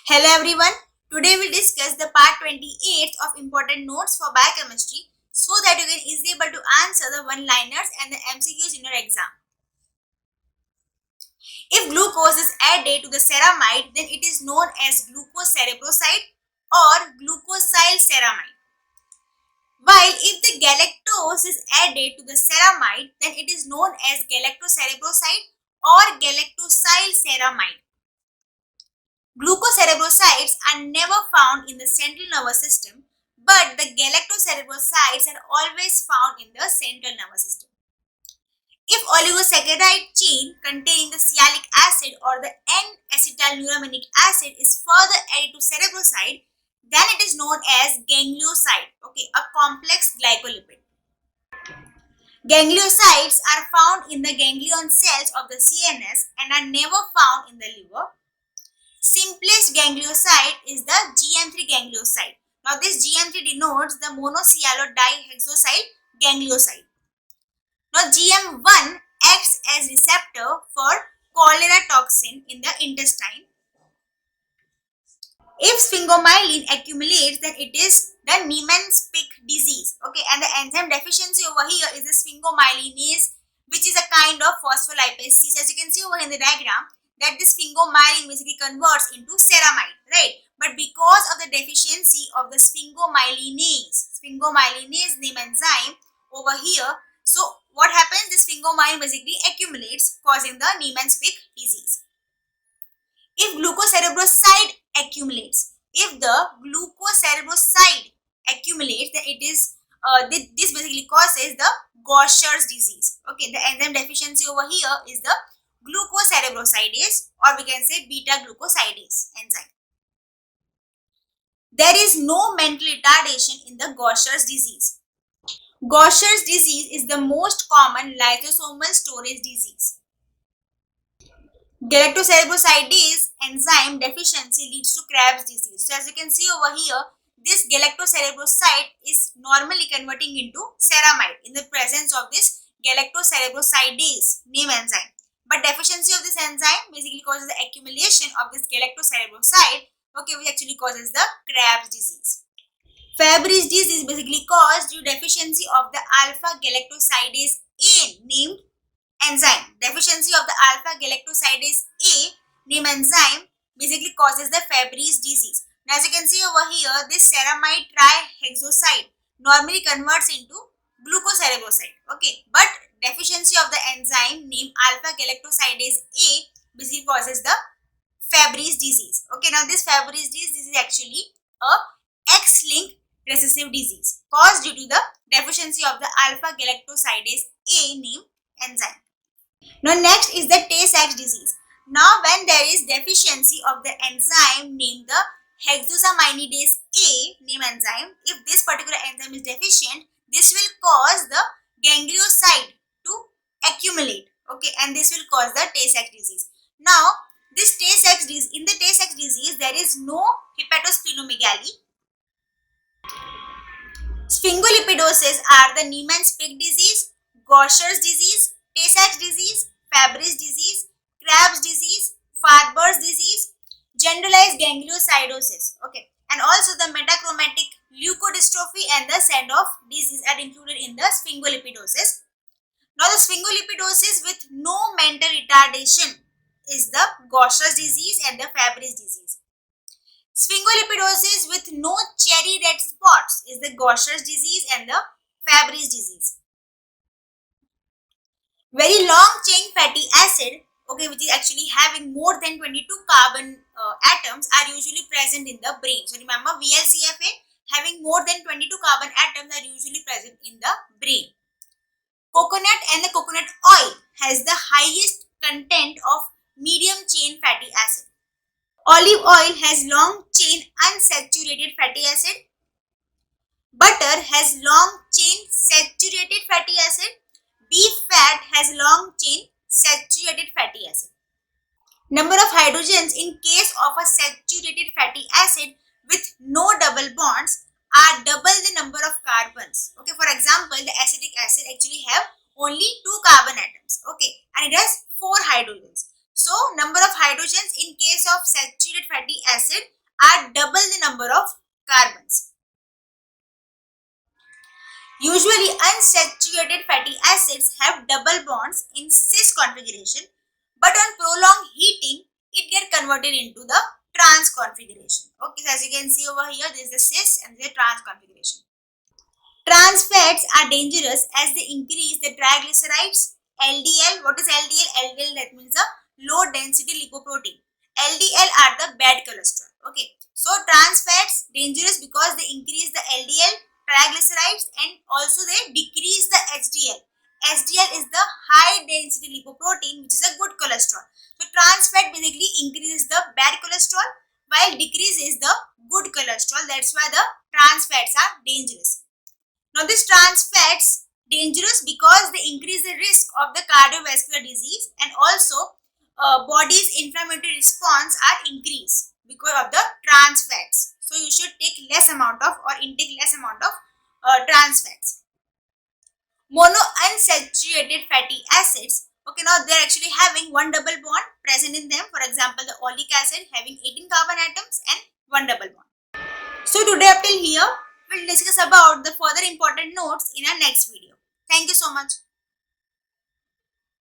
Hello everyone. Today we'll discuss the part 28 of important notes for biochemistry so that you can easily able to answer the one-liners and the MCQs in your exam. If glucose is added to the ceramide, then it is known as glucose cerebroside or glucosyl ceramide. While if the galactose is added to the ceramide, then it is known as galactocerebroside or galactosyl ceramide. Glucocerebrosides are never found in the central nervous system, but the galactocerebrosides are always found in the central nervous system. If oligosaccharide chain containing the sialic acid or the N-acetylnuraminic acid is further added to cerebroside, then it is known as ganglioside, a complex glycolipid. Gangliosides are found in the ganglion cells of the CNS and are never found in the liver. Simplest ganglioside is the GM3 ganglioside. Now this GM3 denotes the monosialodihexosyl ganglioside. Now GM1 acts as receptor for cholera toxin in the intestine. If sphingomyelin accumulates, then it is the Niemann-Pick disease. And the enzyme deficiency over here is the sphingomyelinase, which is a kind of phospholipase. As you can see over in the diagram, that this sphingomyelin basically converts into ceramide, right? But because of the deficiency of the sphingomyelinase name enzyme over here, so what happens? The sphingomyelin basically accumulates, causing the Niemann-Pick disease. If glucocerebroside accumulates, then it is this basically causes the Gaucher's disease. The enzyme deficiency over here is the glucocerebrosidase, or we can say beta glucosidase enzyme. There is no mental retardation in the Gaucher's disease. Gaucher's disease is the most common lysosomal storage disease. Galactocerebrosidase enzyme deficiency leads to Krebs disease. So as you can see over here, this galactocerebroside is normally converting into ceramide in the presence of this galactocerebrosidase name enzyme. But deficiency of this enzyme basically causes the accumulation of this galactocerebroside, which actually causes the Krebs disease. Fabry's disease is basically caused due to deficiency of the alpha galactosidase A named enzyme. Deficiency of the alpha galactosidase A name enzyme basically causes the Fabry's disease. Now as you can see over here, this ceramide trihexoside normally converts into glucocerebroside. But deficiency of the enzyme named alpha galactosidase A basically causes the Fabry's disease. Now this Fabry's disease is actually a X-linked recessive disease caused due to the deficiency of the alpha galactosidase A named enzyme. Now next is the Tay-Sachs disease. Now when there is deficiency of the enzyme named the hexosaminidase A name enzyme, if this particular enzyme is deficient, this will cause the ganglioside to accumulate, and this will cause the Tay-Sachs disease. Now this Tay-Sachs disease, in the Tay-Sachs disease there is no hepatosplenomegaly. Sphingolipidosis are the Niemann-Pick disease, Gaucher's disease, Tay-Sachs disease, Fabry's disease, Krebs disease, Farber's disease, generalized gangliosidosis, and also the metachromatic leukodystrophy and the Sandoff disease are included in the sphingolipidosis. Now the sphingolipidosis with no mental retardation is the Gaucher's disease and the Fabry's disease. Sphingolipidosis with no cherry red spots is the Gaucher's disease and the Fabry's disease. Very long chain fatty acid, which is actually having more than 22 carbon atoms, are usually present in the brain. So remember, VLCFA having more than 22 carbon atoms are usually present in the brain. Coconut and the coconut oil has the highest content of medium chain fatty acid. Olive oil has long chain unsaturated fatty acid. Butter has long chain saturated fatty acid. Beef fat has long chain saturated fatty acid. Number of hydrogens in case of a saturated fatty acid with no double bonds are double the number of carbons. For example, the acetic acid actually have only 2 carbon atoms, and it has 4 hydrogens. So number of hydrogens in case of saturated fatty acid are double the number of carbons. Usually unsaturated fatty acids have double bonds in cis configuration, but on prolonged heating it get converted into the trans configuration. Okay, so as you can see over here, this is the cis and the trans configuration. Trans fats are dangerous as they increase the triglycerides. LDL, what is LDL? LDL, that means a low density lipoprotein. LDL are the bad cholesterol. Okay, so trans fats dangerous because they increase the LDL, triglycerides, and also they decrease the HDL. HDL is the high density lipoprotein, which is a good cholesterol. So trans fat basically increases the bad cholesterol while decreases the good cholesterol. That's why the trans fats are dangerous. Now these trans fats dangerous because they increase the risk of the cardiovascular disease, and also body's inflammatory response are increased because of the trans fats. So you should take less amount of or intake less amount of trans fats. Monounsaturated fatty acids, okay, now they are actually having one double bond present in them. For example, the oleic acid having 18 carbon atoms and one double bond. So today up till here, we'll discuss about the further important notes in our next video. Thank you so much.